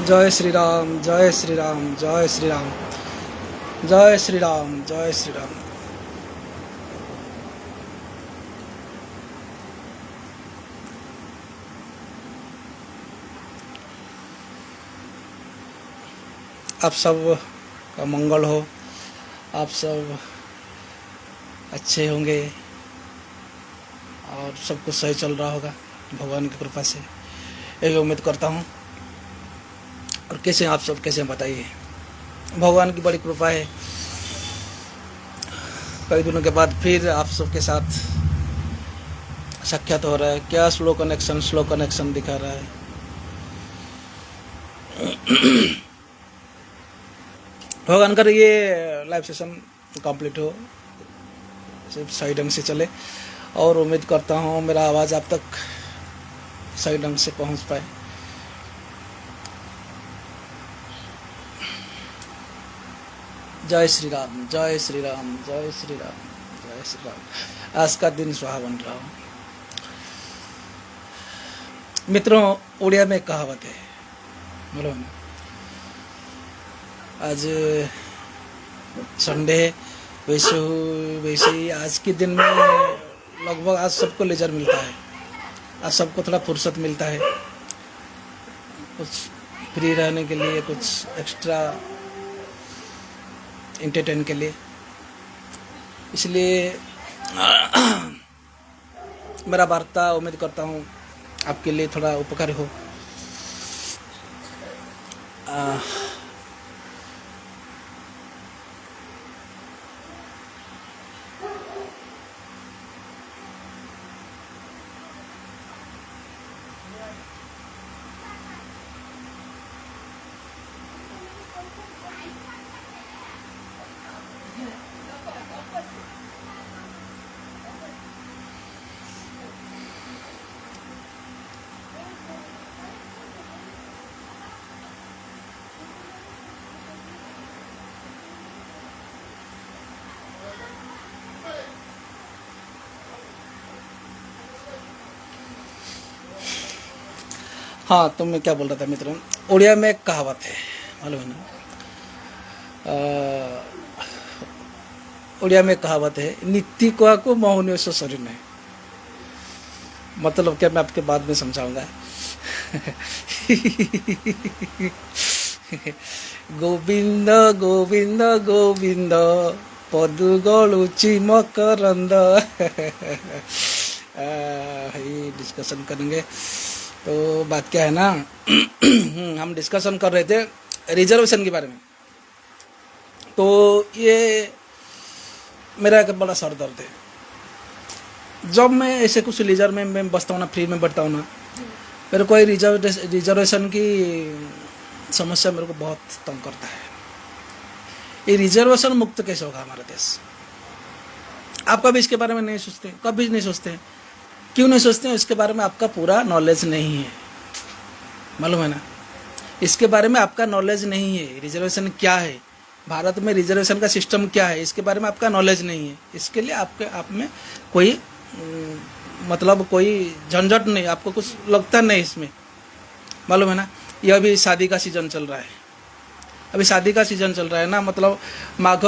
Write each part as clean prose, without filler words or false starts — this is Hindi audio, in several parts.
जय श्री राम, जय श्री राम, जय श्री राम, जय श्री राम, जय श्री राम। आप सब का मंगल हो, आप सब अच्छे होंगे और सब कुछ सही चल रहा होगा भगवान की कृपा से, यही उम्मीद करता हूँ। और कैसे आप सब कैसे बताइए, भगवान की बड़ी कृपा है। कई दिनों के बाद फिर आप सबके साथ साक्षात हो रहा है। क्या स्लो कनेक्शन दिखा रहा है। भगवान कर ये लाइव सेशन कंप्लीट हो, सिर्फ सही ढंग से चले और उम्मीद करता हूँ मेरा आवाज़ आप तक सही ढंग से पहुँच पाए। जय श्री राम, जय श्री राम, जय श्री राम, जय श्री राम। आज का दिन सुहावन रहा हो। मित्रों, उड़िया में कहावत है, बोलो ना। आज संडे है, वैसे ही आज के दिन में लगभग आज सबको लेजर मिलता है। आज सबको थोड़ा फुर्सत मिलता है कुछ फ्री रहने के लिए, कुछ एक्स्ट्रा एंटरटेन के लिए। इसलिए मेरा वार्ता उम्मीद करता हूँ आपके लिए थोड़ा उपकारी हो। हाँ, तो मैं क्या बोल रहा था मित्रों, उड़िया में एक कहावत है, मालूम है ना। उड़िया में कहावत है, नीति को मोहनियों से शरीर में। मतलब क्या, मैं आपके बाद में समझाऊंगा। गोविंद गोविंद गोविंद पदु गलुची मकरंद। डिस्कशन करेंगे। तो बात क्या है ना, हम डिस्कशन कर रहे थे रिजर्वेशन के बारे में। तो ये मेरा एक बड़ा सर दर्द है। जब मैं ऐसे कुछ लीजर में मैं बसता हूँ ना, फ्री में बैठता हूँ ना, मेरे को रिजर्वेशन की समस्या मेरे को बहुत तंग करता है। ये रिजर्वेशन मुक्त कैसे होगा हमारा देश? आप कभी इसके बारे में नहीं सोचते, कभी नहीं सोचते। क्यों नहीं सोचते हैं? इसके बारे में आपका पूरा नॉलेज नहीं है, मालूम है ना। इसके बारे में आपका नॉलेज नहीं है। रिजर्वेशन क्या है, भारत में रिजर्वेशन का सिस्टम क्या है, इसके बारे में आपका नॉलेज नहीं है। इसके लिए आप में कोई मतलब कोई झंझट नहीं, आपको कुछ लगता नहीं इसमें, मालूम है ना। ये अभी शादी का सीजन चल रहा है, अभी शादी का सीजन चल रहा है ना। मतलब माघ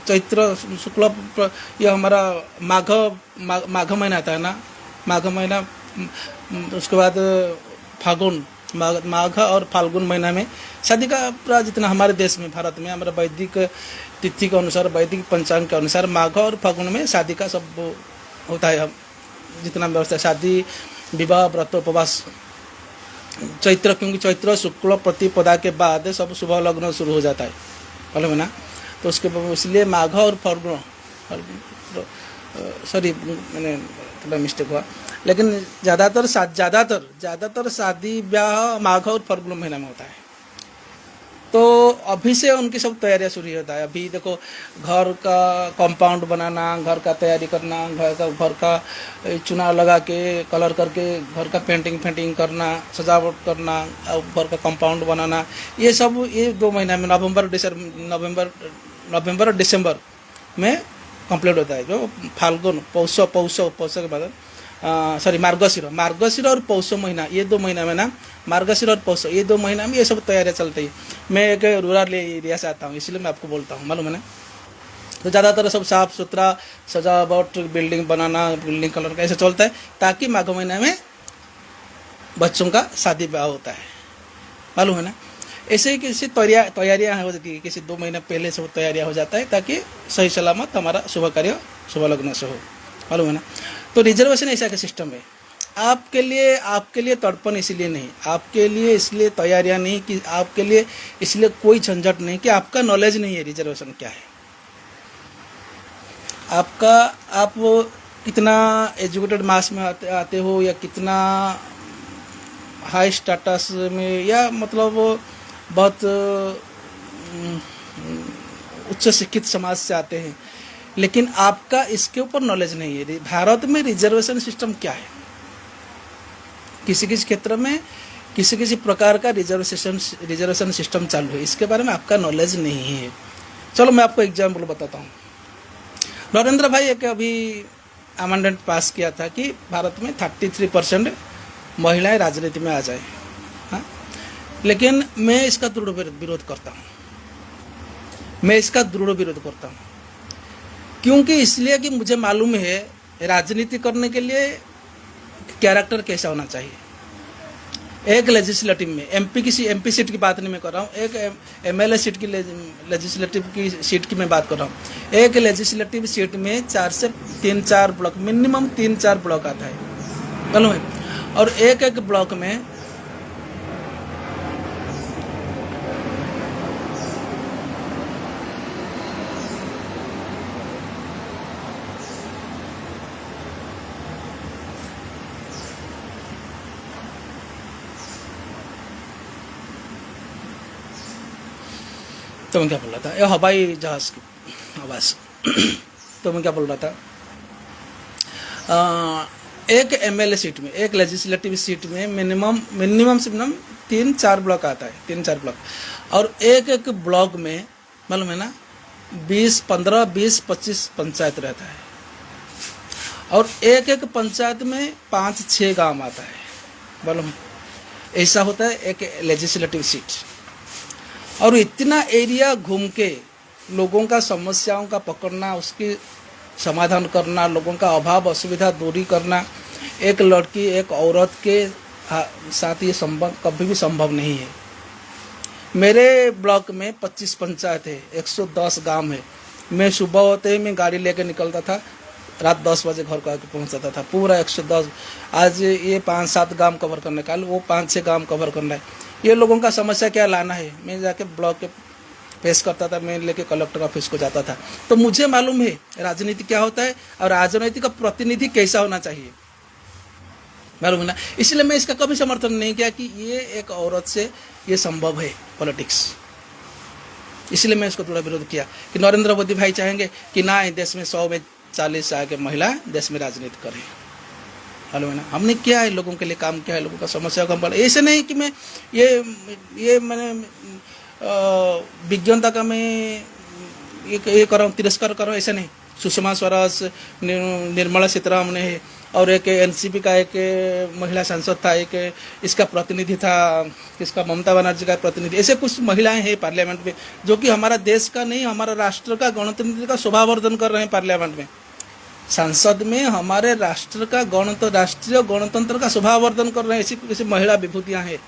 चैत्र शुक्ल, ये हमारा माघ महीना आता है ना, माघ महीना, उसके बाद फागुन, माघ और फाल्गुन महीना में शादी का पूरा जितना हमारे देश में, भारत में, हमारा वैदिक तिथि के अनुसार, वैदिक पंचांग के अनुसार माघ और फागुन में शादी का सब होता है। जितना व्यवस्था, शादी, विवाह, व्रत, उपवास, चैत्र, क्योंकि चैत्र शुक्ल प्रतिपदा के बाद सब शुभ लग्न शुरू हो जाता है, मालूम है ना। तो उसके इसलिए माघ और फाल्गुन, सॉरी मैंने थोड़ा मिस्टेक हुआ, लेकिन ज़्यादातर शादी ब्याह माघ और फाल्गुन महीना में होता है। तो अभी से उनकी सब तैयारियां शुरू होता है। अभी देखो, घर का कंपाउंड बनाना, घर का तैयारी करना, घर का चुना लगा के कलर करके घर का पेंटिंग करना, सजावट करना, घर का कंपाउंड बनाना, ये सब ये 2 महीना में नवंबर और दिसंबर में कंप्लीट होता है। जो फाल्गुन, पौष के बाद सॉरी मार्गशीर मार्गशीर और पौष महीना, ये 2 महीना में ना, मार्गशीर और पौष, ये 2 महीना में ये सब तैयारियां चलती है। मैं एक रूरल एरिया से आता हूँ, इसलिए मैं आपको बोलता हूँ, मालूम है ना। तो ज़्यादातर सब साफ सुथरा सजावट, बिल्डिंग बनाना, बिल्डिंग कलर का ऐसे चलता है, ताकि माघ महीने में बच्चों का शादी ब्याह होता है, मालूम है ना। ऐसे ही किसी तैयारियाँ हो जाती है, किसी 2 महीने पहले से तैयारियाँ हो जाता है, ताकि सही सलामत हमारा शुभ कार्य शुभ लग्न से हो, मालूम है ना। तो रिजर्वेशन ऐसा का सिस्टम है आपके लिए तड़पन इसलिए नहीं, आपके लिए इसलिए तैयारियां नहीं कि आपके लिए इसलिए कोई झंझट नहीं कि आपका नॉलेज नहीं है रिजर्वेशन क्या है। आप कितना एजुकेटेड मास में आते हो, या कितना हाई स्टेटस में, या मतलब बहुत उच्च शिक्षित समाज से आते हैं, लेकिन आपका इसके ऊपर नॉलेज नहीं है। भारत में रिजर्वेशन सिस्टम क्या है, किसी किसी क्षेत्र में किसी किसी प्रकार का रिजर्वेशन सिस्टम चालू है, इसके बारे में आपका नॉलेज नहीं है। चलो मैं आपको एग्जाम्पल बताता हूँ। नरेंद्र भाई एक अभी अमेंडमेंट पास किया था कि भारत में 33% महिलाएं राजनीति में आ जाए, हाँ, लेकिन मैं इसका दृढ़ विरोध करता हूँ। क्योंकि इसलिए कि मुझे मालूम है राजनीति करने के लिए कैरेक्टर कैसा होना चाहिए। एक लेजिस्लेटिव में एमपी सीट की बात नहीं मैं कर रहा हूँ, एक एमएलए सीट की लेजिस्लेटिव की सीट की मैं बात कर रहा हूँ। एक लेजिस्लेटिव सीट में 4 से 3-4 ब्लॉक, मिनिमम 3-4 ब्लॉक आता है, मालूम है। और एक एक ब्लॉक में तो मैं क्या बोल रहा था, ये हवाई जहाज की आवाज़ तो मैं क्या बोल रहा था, एक एमएलए सीट में, एक लेजिस्लेटिव सीट में मिनिमम से मिनिमम 3-4 ब्लॉक आता है, 3-4 ब्लॉक। और एक एक ब्लॉक में मालूम है ना 15, 20, 25 पंचायत रहता है, और एक एक पंचायत में 5-6 गांव आता है, मालूम है। ऐसा होता है एक लेजिस्लेटिव सीट। और इतना एरिया घूम के लोगों का समस्याओं का पकड़ना, उसकी समाधान करना, लोगों का अभाव असुविधा दूरी करना, एक लड़की एक औरत के साथ ये संभव कभी भी संभव नहीं है। मेरे ब्लॉक में 25 पंचायत है, 110 गांव है। मैं सुबह होते ही मैं गाड़ी लेकर निकलता था, रात 10 बजे घर को आके पहुँच जाता था। पूरा 110, आज ये 5-7 गांव कवर करने का, वो 5-6 गांव कवर करना है। ये लोगों का समस्या क्या लाना है, मैं जाके ब्लॉक के पेश करता था, मैं लेके कलेक्टर ऑफिस को जाता था। तो मुझे मालूम है राजनीति क्या होता है और राजनीति का प्रतिनिधि कैसा होना चाहिए, मालूम है ना। इसलिए मैं इसका कभी समर्थन नहीं किया कि ये एक औरत से ये संभव है पॉलिटिक्स। इसलिए मैं इसको थोड़ा विरोध किया कि नरेंद्र मोदी भाई चाहेंगे कि ना देश में 100 में 40 से आगे महिला देश में राजनीति करें, मालूम है ना। हमने क्या है, लोगों के लिए काम किया है, लोगों का समस्या को हम बढ़ा। ऐसे नहीं कि मैं ये मैंने विज्ञानता का मैं ये कर रहा हूँ, तिरस्कार कर रहा हूँ, ऐसा नहीं। सुषमा स्वराज, निर्मला सीतारामन है, और एक एनसीपी का एक महिला सांसद था, एक इसका प्रतिनिधि था, किसका, ममता बनर्जी का प्रतिनिधि। ऐसे कुछ महिलाएं हैं पार्लियामेंट में जो कि हमारा देश का नहीं, हमारा राष्ट्र का गणतंत्र का शोभावर्धन कर रहे हैं पार्लियामेंट में। संसद में हमारे राष्ट्र का राष्ट्रीय गणतंत्र का शोभावर्धन कर रहे हैं। ऐसी किसी महिला विभूतियाँ हैं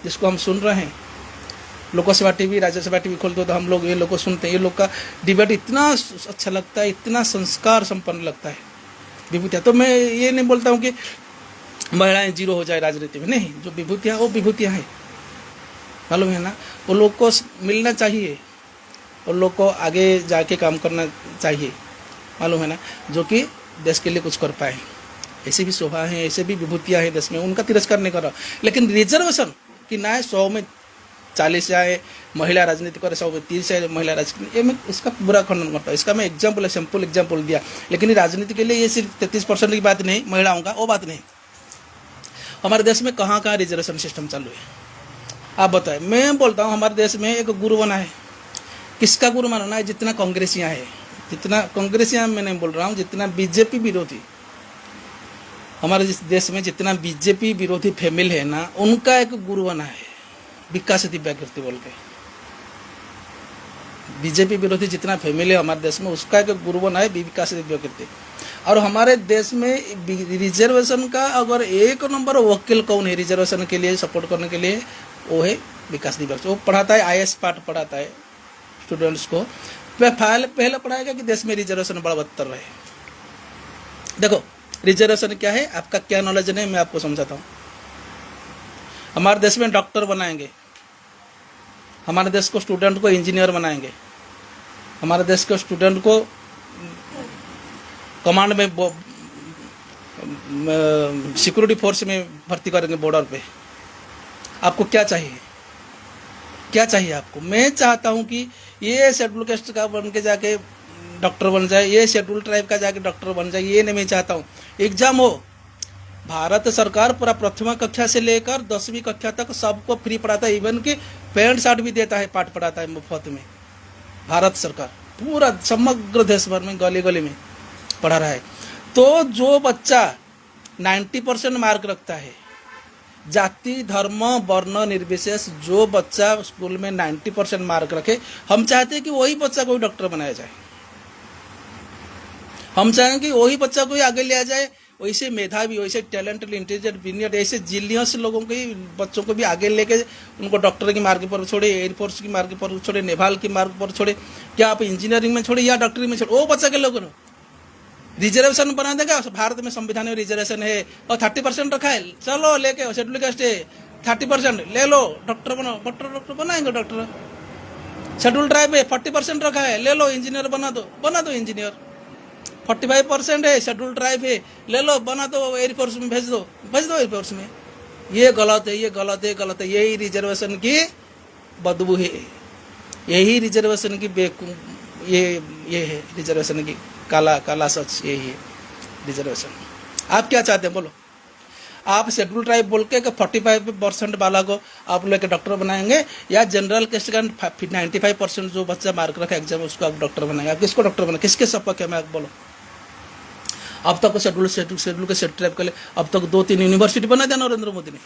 जिसको हम सुन रहे हैं। लोकसभा टीवी, राज्यसभा टीवी खोलते हो तो हम लोग ये लोग को सुनते हैं। ये लोग का डिबेट इतना अच्छा लगता है, इतना संस्कार संपन्न लगता है, विभूतियाँ। तो मैं ये नहीं बोलता हूँ कि महिलाएं जीरो हो जाए राजनीति में, नहीं। जो विभूतियाँ वो विभूतियाँ हैं, मालूम है ना। वो लोग को मिलना चाहिए, उन लोग को आगे जाके काम करना चाहिए, मालूम है ना, जो कि देश के लिए कुछ कर पाए। ऐसी भी शोभा है, ऐसे भी विभूतियाँ हैं देश में, उनका तिरस्कार नहीं कर रहा। लेकिन रिजर्वेशन कि ना 100 में 40 आए महिला राजनीति करे, 100 में 30 आए महिला राजनीति, ये मैं इसका बुरा खंडन करता हूँ। इसका मैं सिंपल एग्जाम्पल दिया। लेकिन राजनीति के लिए ये सिर्फ 33% की बात नहीं, महिलाओं का वो बात नहीं। हमारे देश में कहाँ कहाँ रिजर्वेशन सिस्टम चालू है आप बताएं। मैं बोलता हूँ हमारे देश में एक गुरु बना है। किसका गुरु मानना है? जितना कांग्रेसियाँ है, जितना कांग्रेसियाँ मैं नहीं बोल रहा हूँ, जितना बीजेपी विरोधी हमारे जिस देश में जितना बीजेपी विरोधी फैमिली है ना, उनका एक गुरु बना है विकास दिव्याकृति बोल के। बीजेपी विरोधी जितना फैमिली है हमारे देश में, उसका एक गुरु बना है विकास दिव्याकृति। और हमारे देश में रिजर्वेशन का अगर एक नंबर वकील कौन है रिजर्वेशन के लिए सपोर्ट करने के लिए, वो है विकास दिव्याकृति। वो पढ़ाता है IAS पाठ पढ़ाता है स्टूडेंट्स को। पहले पढ़ाएगा कि देश में रिजर्वेशन बड़ा बदतर रहे। देखो रिजर्वेशन क्या है, आपका क्या नॉलेज नहीं, मैं आपको समझाता हूँ। हमारे देश में डॉक्टर बनाएंगे, हमारे देश को स्टूडेंट को इंजीनियर बनाएंगे, हमारे देश के स्टूडेंट को कमांड में सिक्योरिटी फोर्स में भर्ती करेंगे बॉर्डर पे। आपको क्या चाहिए, क्या चाहिए आपको? मैं चाहता हूं कि ये शेड्यूल कास्ट का बन के जाके डॉक्टर बन जाए, ये शेड्यूल ट्राइब का जाके डॉक्टर बन जाए, ये नहीं मैं चाहता हूँ। एग्जाम हो, भारत सरकार पूरा प्रथम कक्षा से लेकर 10वीं कक्षा तक सबको फ्री पढ़ाता है, इवन कि पैंट शर्ट भी देता है, पाठ पढ़ाता है मुफ्त में। भारत सरकार पूरा समग्र देश भर में गली गली में पढ़ा रहा है। तो जो बच्चा 90% मार्क रखता है, जाति धर्म वर्ण निर्विशेष, जो बच्चा स्कूल में 90% मार्क रखे, हम चाहते हैं कि वही बच्चा कोई डॉक्टर बनाया जाए। हम चाहेंगे कि वही बच्चा कोई आगे लिया जाए, वैसे मेधावी, वैसे टैलेंटेड, इंटेलिजेंट, ब्रिलियंट, ऐसे जीनियस लोगों को ही, बच्चों को भी आगे लेके उनको डॉक्टर की मार्ग पर छोड़े, एयरफोर्स की मार्ग पर छोड़े, नेवाल की मार्ग पर छोड़े, क्या आप इंजीनियरिंग में छोड़े या डॉक्टरी में छोड़े, वो बच्चा के लोगों रिजर्वेशन बना देगा। भारत में संविधान में रिजर्वेशन है और 30% रखा है, चलो लेके शेड्यूल कास्ट है 30% ले लो, डॉक्टर बनाओ, डॉक्टर बनाएंगे डॉक्टर। शेड्यूल ट्राइब है 40% रखा है, ले लो इंजीनियर बना दो इंजीनियर। 45% है शेड्यूल ट्राइब है, ले लो बना दो, एयरफोर्स में भेज दो एयरफोर्स में। ये गलत है, ये गलत है, गलत है। यही रिजर्वेशन की बदबू है, यही रिजर्वेशन की ये है रिजर्वेशन की काला सच, यही है रिजर्वेशन। आप क्या चाहते हैं बोलो? आप शेड्यूल ट्राइब बोल के 45% वाला को आप लेके डॉक्टर बनाएंगे, या जनरल कास्ट का 95% जो बच्चा मार्क रखा एग्जाम उसको आप डॉक्टर बनाएंगे? आप किसको डॉक्टर बनाए, किसके सपक है? मैं आप बोलो। अब तक शेड्यूल के ट्राइब के लिए अब तक 2-3 यूनिवर्सिटी बना दिया नरेंद्र मोदी ने,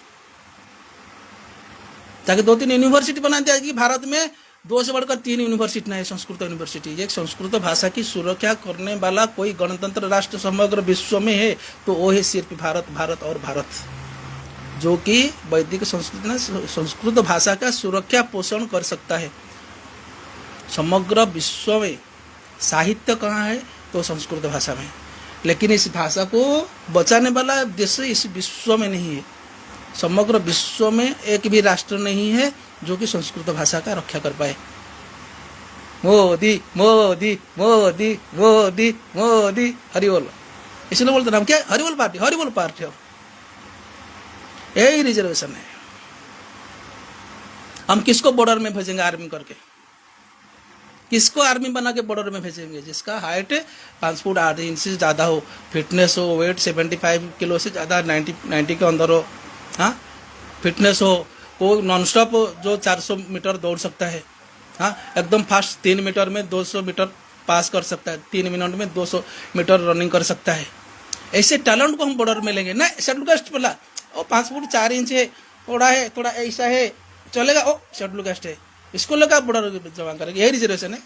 ताकि 2-3 यूनिवर्सिटी बना दिया कि भारत में 2 से बढ़कर 3 यूनिवर्सिटी नहीं है संस्कृत यूनिवर्सिटी। एक संस्कृत भाषा की सुरक्षा करने वाला कोई गणतंत्र राष्ट्र समग्र विश्व में है तो वो है सिर्फ भारत और भारत, जो कि वैदिक संस्कृत भाषा का सुरक्षा पोषण कर सकता है। समग्र विश्व में साहित्य कहाँ है तो संस्कृत भाषा में, लेकिन इस भाषा को बचाने वाला देश इस विश्व में नहीं है। समग्र विश्व में एक भी राष्ट्र नहीं है जो कि संस्कृत भाषा का रक्षा कर पाए। मोदी मोदी मोदी मोदी मोदी हरिबोल, इसलिए बोलते नाम क्या है? हरिबोल पार्टी हो। यही रिजर्वेशन है। हम किसको बॉर्डर में भेजेंगे आर्मी करके? किसको आर्मी बना के बॉर्डर में भेजेंगे? जिसका हाइट 5 फुट 8 इंच से ज़्यादा हो, फिटनेस हो, वेट 75 किलो से ज़्यादा 90 के अंदर हो, हाँ फिटनेस हो, वो नॉन स्टॉप जो 400 मीटर दौड़ सकता है, हाँ एकदम फास्ट 3 मिनट में 200 मीटर पास कर सकता है, 3 मिनट में 200 मीटर रनिंग कर सकता है। ऐसे टैलेंट को हम बॉर्डर में लेंगे ना। शेड्यूल कास्ट वाला वो 5 फुट 4 इंच है, थोड़ा ऐसा है, चलेगा, ओ शेड्यूल कास्ट है, इसको लेकर आप बॉर्डर जमा करेंगे। यही रिजर्वेशन है,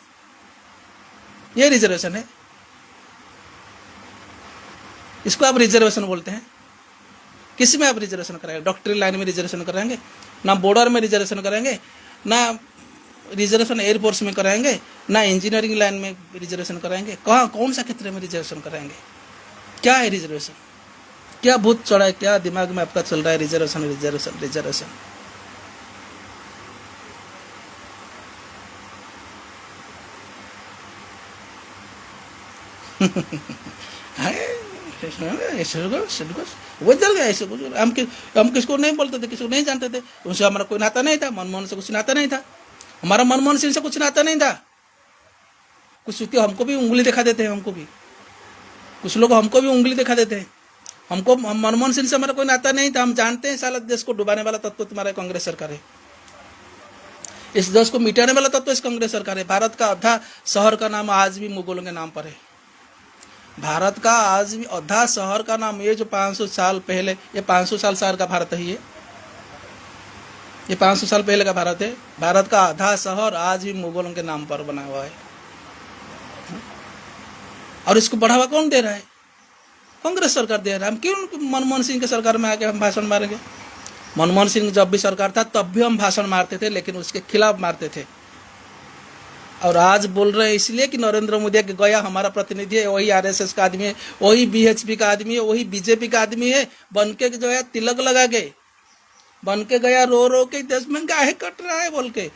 यही रिजर्वेशन है। इसको आप रिजर्वेशन बोलते हैं। किस में आप रिजर्वेशन कराएंगे? डॉक्टरी लाइन में रिजर्वेशन कराएंगे ना, बॉर्डर में रिजर्वेशन कराएंगे ना, रिजर्वेशन एयरफोर्स में कराएंगे ना, इंजीनियरिंग लाइन में रिजर्वेशन कराएंगे? कहाँ कौन सा क्षेत्र में रिजर्वेशन कराएंगे? क्या है रिजर्वेशन? क्या भूत चढ़ा है, क्या दिमाग में आपका चल रहा है? Reservation reservation reservation. वो चल गया ऐसे कुछ। हम किसको नहीं बोलते थे, किसको नहीं जानते थे, उनसे हमारा कोई नाता नहीं था। मनमोहन से कुछ नाता नहीं था हमारा, मनमोहन सिंह से कुछ नाता नहीं था। कुछ हमको भी उंगली दिखा देते हैं, हमको भी कुछ लोग हमको भी उंगली दिखा देते हैं। हमको मनमोहन सिंह से हमारा कोई नाता नहीं था। हम जानते हैं साला देश को डुबाने वाला तत्व तुम्हारा कांग्रेस सरकार है, इस देश को मिटाने वाला तत्व इस कांग्रेस सरकार है। भारत का आधा शहर का नाम आज भी मुगलों के नाम पर है। भारत का आज भी आधा शहर का नाम, ये जो 500 साल पहले, ये 500 साल शहर का भारत है, ये 500 साल पहले का भारत है। भारत का आधा शहर आज भी मुगलों के नाम पर बना हुआ है। और इसको बढ़ावा कौन दे रहा है? कांग्रेस सरकार दे रहा है। हम क्यों मनमोहन सिंह के सरकार में आके हम भाषण मारेंगे? मनमोहन सिंह जब भी सरकार था तब भी हम भाषण मारते थे, लेकिन उसके खिलाफ मारते थे। और आज बोल रहे हैं इसलिए कि नरेंद्र मोदी के गया हमारा प्रतिनिधि है, वही आरएसएस का आदमी है, वही बीएचपी का आदमी है, वही बीजेपी का आदमी है, बन के जो है तिलक लगा के बन के गया, रो रो के देश में गाहे कट रहा है बोल के।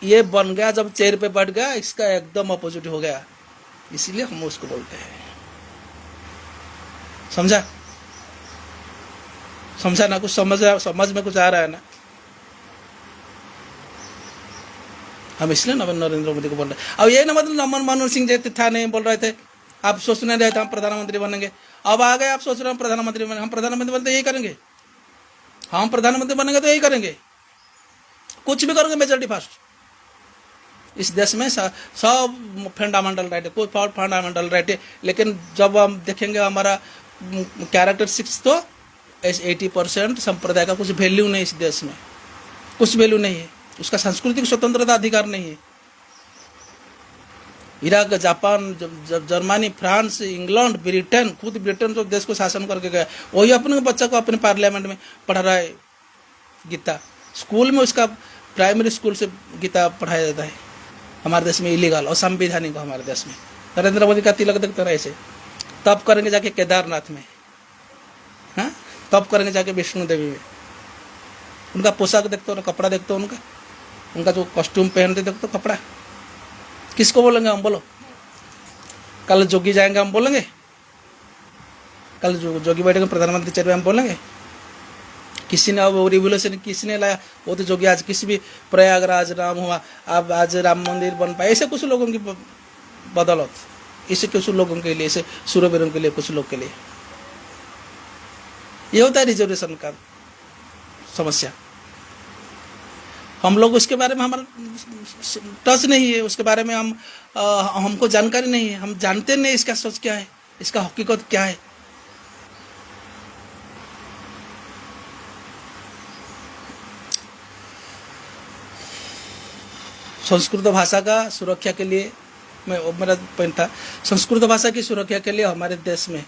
ये बन गया जब चेयर पे बैठ गया, इसका एकदम अपोजिट हो गया, इसीलिए हम उसको बोलते हैं। समझा? समझा ना? कुछ समझ में कुछ आ रहा है ना? हम इसलिए नरेंद्र मोदी को बोल रहे हैं। अब ये ना मतलब मनमोहन सिंह जैसे था, नहीं बोल रहे थे आप सोचने रहे थे हम प्रधानमंत्री बनेंगे, अब आ गए आप सोच रहे हैं प्रधानमंत्री बनेंगे। हम प्रधानमंत्री बनते यही करेंगे, हम प्रधानमंत्री बनेंगे तो यही करेंगे, कुछ भी करेंगे मेजॉरिटी फास्ट। इस देश में सब फंडामेंटल राइट है, कोई फंडामेंटल राइट है, लेकिन जब हम देखेंगे हमारा कैरेक्टरिस्टिक्स तो 80% संप्रदाय का कुछ वैल्यू नहीं, इस देश में कुछ वैल्यू नहीं है, उसका सांस्कृतिक स्वतंत्रता अधिकार नहीं है। Iraq, Japan, Germany, France, England, Britain, खुद ब्रिटेन जो देश को शासन करके गया, वही अपने बच्चा को अपने पार्लियामेंट में पढ़ा रहा है गीता। स्कूल में उसका प्राइमरी स्कूल से गीता पढ़ाया जाता है। हमारे देश में इलीगल, असंवैधानिक हमारे देश में। नरेंद्र मोदी का तिलक देखते रहे ऐसे, तब करेंगे जाके केदारनाथ में, हाँ, तब करेंगे जाके वैष्णो देवी में। उनका पोशाक देखते हो ना, कपड़ा देखते हो उनका जो कॉस्ट्यूम पहनते देखते हो कपड़ा, किसको बोलेंगे हम? बोलो, कल जोगी जाएंगे हम बोलेंगे? कल जोगी बैठेंगे प्रधानमंत्री चेहरे हम बोलेंगे? किसी ने अब रिवोल्यूशन किसने लाया? वो तो जोगी आज किसी भी प्रयागराज राम हुआ, अब आज राम मंदिर बन पाए, ऐसे कुछ लोगों की बदौलत, इसे कुछ लोगों के लिए, इसे सूर्यवीरों के लिए, कुछ लोग के लिए। ये होता है रिजर्वेशन का समस्या। हम लोग उसके बारे में हमारा टच नहीं है, उसके बारे में हमको जानकारी नहीं है, हम जानते नहीं इसका सच क्या है, इसका हकीकत क्या है। संस्कृत भाषा का सुरक्षा के लिए मेरा पॉइंट था, संस्कृत भाषा की सुरक्षा के लिए हमारे देश में,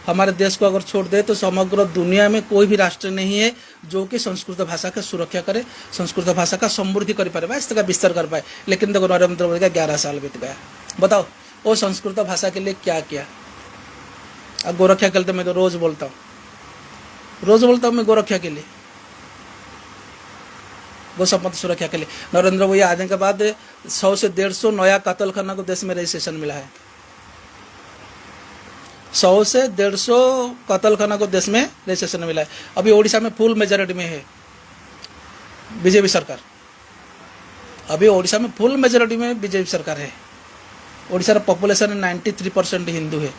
हमारे देश को अगर छोड़ दे तो समग्र दुनिया में कोई भी राष्ट्र नहीं है जो कि संस्कृत भाषा का सुरक्षा करे, संस्कृत भाषा का समृद्धि कर पाए, इसका विस्तार कर पाए। लेकिन देखो नरेंद्र मोदी का 11 साल बीत गया, बताओ वो संस्कृत भाषा के लिए क्या किया? अब गोरक्षा के लिए तो मैं तो रोज बोलता हूँ मैं गोरक्षा के लिए, गो संपत्ति सुरक्षा के लिए। नरेंद्र मोदी आने के बाद 100 से 150 नया कत्ल खाना को देश में रजिस्ट्रेशन मिला है। 100 से 150 कत्ल खाना को देश में रजिस्ट्रेशन मिला है। अभी ओडिशा में फुल मेजॉरिटी में है बीजेपी सरकार, अभी ओडिशा में फुल मेजॉरिटी में बीजेपी सरकार है। ओडिशा का पॉपुलेशन 93% हिंदू है,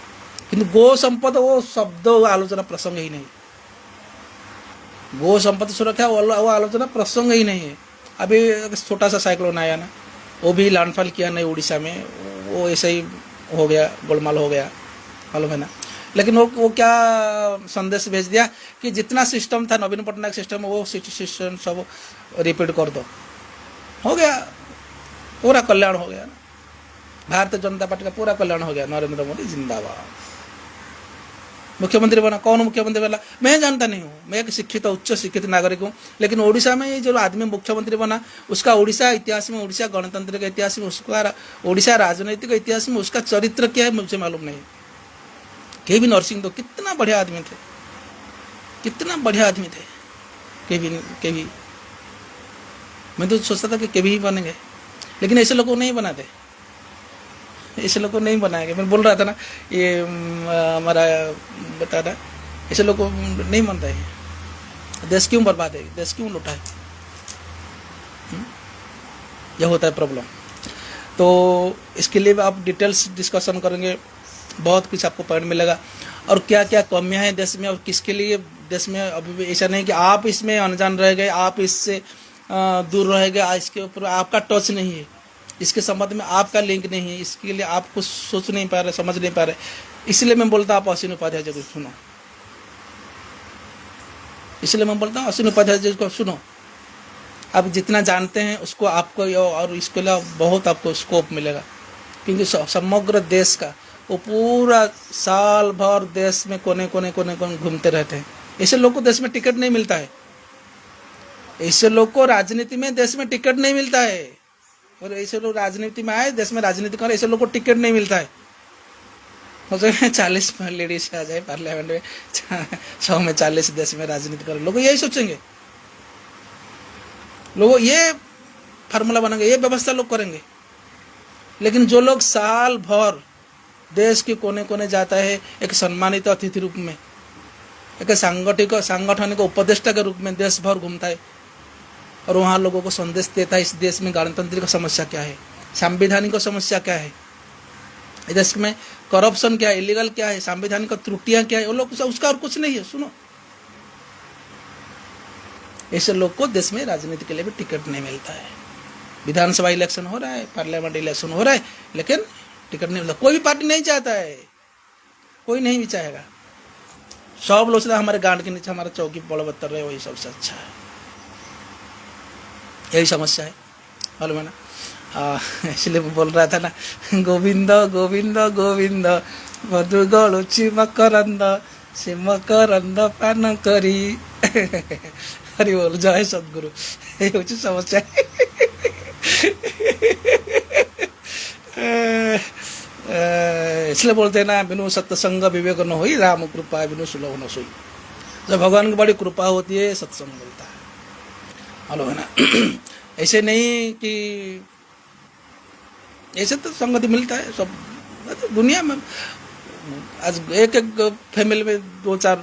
किंतु गो संपद वो शब्द आलोचना प्रसंग ही नहीं, गो संपत्ति सुरक्षा वो आलोचना प्रसंग ही नहीं है। अभी छोटा सा साइक्लोन आया ना, वो भी लैंडफॉल किया नहीं उड़ीसा में, वो ऐसे ही हो गया, गोलमाल हो गया, मालूम है ना। लेकिन वो क्या संदेश भेज दिया कि जितना सिस्टम था नवीन पटनायक सिस्टम, वो सिस्टम सब रिपीट कर दो, हो गया, पूरा कल्याण हो गया ना। भारतीय जनता पार्टी का पूरा कल्याण हो गया। नरेंद्र मोदी जिंदाबाद। मुख्यमंत्री बना, कौन मुख्यमंत्री बना मैं जानता नहीं हूँ, मैं एक शिक्षित उच्च शिक्षित नागरिक हूँ, लेकिन ओडिशा में ये जो आदमी मुख्यमंत्री बना, उसका ओडिशा इतिहास में, ओडिशा गणतंत्र के इतिहास में, उसका ओडिशा राजनीतिक इतिहास में उसका चरित्र क्या है मुझे मालूम नहीं। केवी नरसिंह तो कितना बढ़िया आदमी थे, कितना बढ़िया आदमी थे केवी। मैं तो सोचता था कि केवी ही बनेंगे, लेकिन ऐसे लोगों को नहीं बनाते, ऐसे लोग को नहीं बनाएंगे। मैं बोल रहा था ना, ये हमारा बता रहा, ऐसे लोग को नहीं बनता है। देश क्यों बर्बाद है, देश क्यों लुटा है, यह होता है प्रॉब्लम। तो इसके लिए आप डिटेल्स डिस्कशन करेंगे, बहुत कुछ आपको पॉइंट मिलेगा, और क्या क्या कमियां हैं देश में और किसके लिए देश में। अभी भी ऐसा नहीं कि आप इसमें अनजान रह गए, आप इससे दूर रह गए, इसके ऊपर आपका टच नहीं है। इसके संबंध में आपका लिंक नहीं है, इसके लिए आप कुछ सोच नहीं पा रहे, समझ नहीं पा रहे, इसलिए मैं बोलता आप अश्विनी उपाध्याय जी को सुनो, इसलिए मैं बोलता हूँ अश्विनी उपाध्याय जी को सुनो। आप जितना जानते हैं उसको आपको और इसके लिए बहुत आपको स्कोप मिलेगा, क्योंकि समग्र देश का वो पूरा साल भर देश में कोने कोने घूमते रहते हैं। ऐसे लोग को देश में टिकट नहीं मिलता है, ऐसे लोग को राजनीति में देश में टिकट नहीं मिलता है, और ऐसे लोग राजनीति में आए, देश में राजनीति कर, ऐसे लोग को टिकट नहीं मिलता है। हो सकता है 40 लेडीज आ जाए पार्लियामेंट में, 100 में 40 देश में राजनीति कर, लोग यही सोचेंगे, लोग ये फार्मूला बनाएंगे, ये व्यवस्था लोग करेंगे। लेकिन जो लोग साल भर देश के कोने कोने जाता है एक सम्मानित अतिथि रूप में, एक सांगठनिक उपदेष्टा के रूप में देश भर घूमता है और वहाँ लोगों को संदेश देता है इस देश में गणतंत्र की समस्या क्या है, संवैधानिक समस्या क्या है, इस देश में करप्शन क्या है, इलीगल क्या है, संवैधानिक त्रुटियां क्या है, वो लोग उसका और कुछ नहीं है। सुनो, ऐसे लोग को देश में राजनीति के लिए भी टिकट नहीं मिलता है। विधानसभा इलेक्शन हो रहा है, पार्लियामेंट इलेक्शन हो रहा है, लेकिन टिकट नहीं मिलता। कोई भी पार्टी नहीं चाहता है, कोई नहीं भी चाहेगा। सब लोग हमारे गांड के नीचे हमारा चौकी बड़बत्तर रहे, वही सबसे अच्छा है। यही समस्या है, मालूम है ना। इसलिए मैं बोल रहा था ना, गोविंद गोविंद गोविंद मधु गलुची मकरंद से मकरंद पान करी। हरि बोल, जय सद्गुरु। ये हूँ समस्या। इसलिए बोलते हैं ना, बिनु सत्संग विवेक न होई, राम कृपा बिनु सुलभ न सोई। जब भगवान की बड़ी कृपा होती है सत्संग मिलता है, मालूम है ना। ऐसे नहीं कि ऐसे तो संगति मिलता है सब तो दुनिया में। आज एक फैमिली में 2-4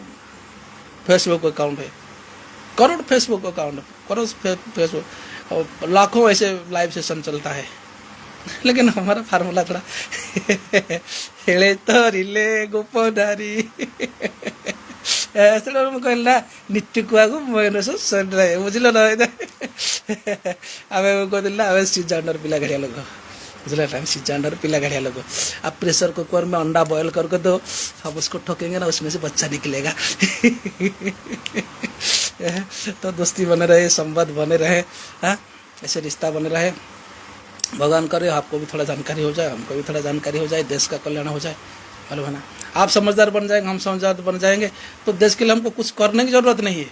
फेसबुक अकाउंट है, करोड़ फेसबुक अकाउंट है, करोड़ फेसबुक, और लाखों ऐसे लाइव सेशन चलता है। लेकिन हमारा फार्मूला थोड़ा हेले तो रिले गोपनारी ऐसे कहला नित्य को बुझल ना आम कहला आम सीजर पिला घड़िया लोग, बुझल ना, सीजर पिला घड़िया लोग। आप प्रेशर कुकर में अंडा बॉयल करके दो, हम उसको ठोकेंगे ना, उसमें से बच्चा निकलेगा। तो दोस्ती बने रहे, संबंध बने रहे, हाँ, ऐसे रिश्ता बने रहे। भगवान करे आपको भी थोड़ा जानकारी हो जाए, हमको भी थोड़ा जानकारी हो जाए, देश का कल्याण हो जाए, मालूम है ना। आप समझदार बन जाएंगे, हम समझदार बन जाएंगे, तो देश के लिए हमको कुछ करने की जरूरत नहीं है,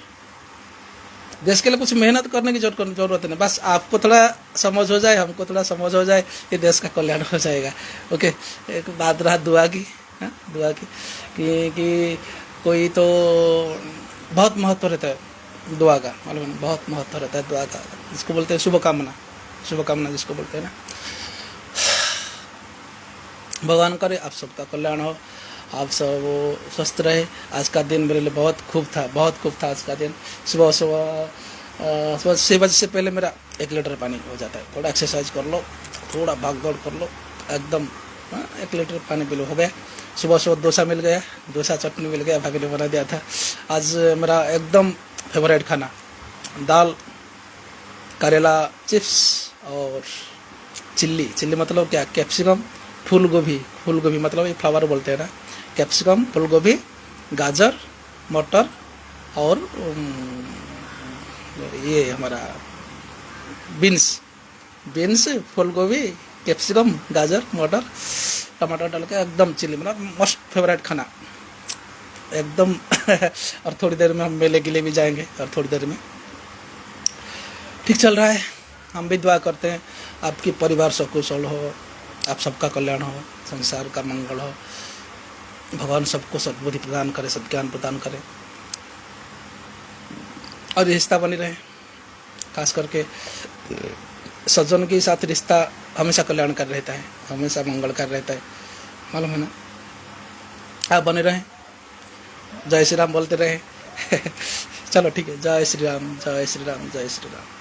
देश के लिए कुछ मेहनत करने की जरूरत नहीं। बस आपको थोड़ा समझ हो जाए, हमको थोड़ा समझ हो जाए, ये देश का कल्याण हो जाएगा। ओके, एक बात रहा दुआ की, हाँ, दुआ की कि कोई तो बहुत महत्व रहता है दुआ का, मालूम है, बहुत महत्व रहता है दुआ का, जिसको बोलते हैं शुभकामना, शुभकामना जिसको बोलते हैं ना। भगवान करे आप सबका कल्याण हो, आप सब स्वस्थ रहे। आज का दिन मेरे लिए बहुत खूब था, बहुत खूब था आज का दिन। सुबह 6 बजे से पहले मेरा 1 लीटर पानी हो जाता है। थोड़ा एक्सरसाइज कर लो, थोड़ा भाग दौड़ कर लो, एकदम 1 लीटर पानी पी लो, हो गया। सुबह डोसा मिल गया, डोसा चटनी मिल गया, भाभी ने बना दिया था। आज मेरा एकदम फेवरेट खाना दाल, करेला चिप्स और चिल्ली मतलब क्या, कैप्सिकम, फूल गोभी मतलब ये फ्लावर बोलते हैं ना, कैप्सिकम, फूल गोभी, गाजर, मटर और ये हमारा बीन्स, फूल गोभी, कैप्सिकम, गाजर, मटर, टमाटर डाल के एकदम चिल्ली, मतलब मस्त फेवरेट खाना एकदम। और थोड़ी देर में हम मेले के लिए भी जाएंगे, और थोड़ी देर में ठीक चल रहा है। हम भी दुआ करते हैं आपकी परिवार सकुशल हो, आप सबका कल्याण हो, संसार का मंगल हो, भगवान सबको सद्बुद्धि प्रदान करे, सद्ज्ञान प्रदान करे, और रिश्ता बनी रहे। खास करके सज्जन के साथ रिश्ता हमेशा कल्याण कर रहता है, हमेशा मंगल कर रहता है, मालूम है ना। आप बने रहें, जय श्री राम बोलते रहे। चलो ठीक है, जय श्री राम, जय श्री राम, जय श्री राम।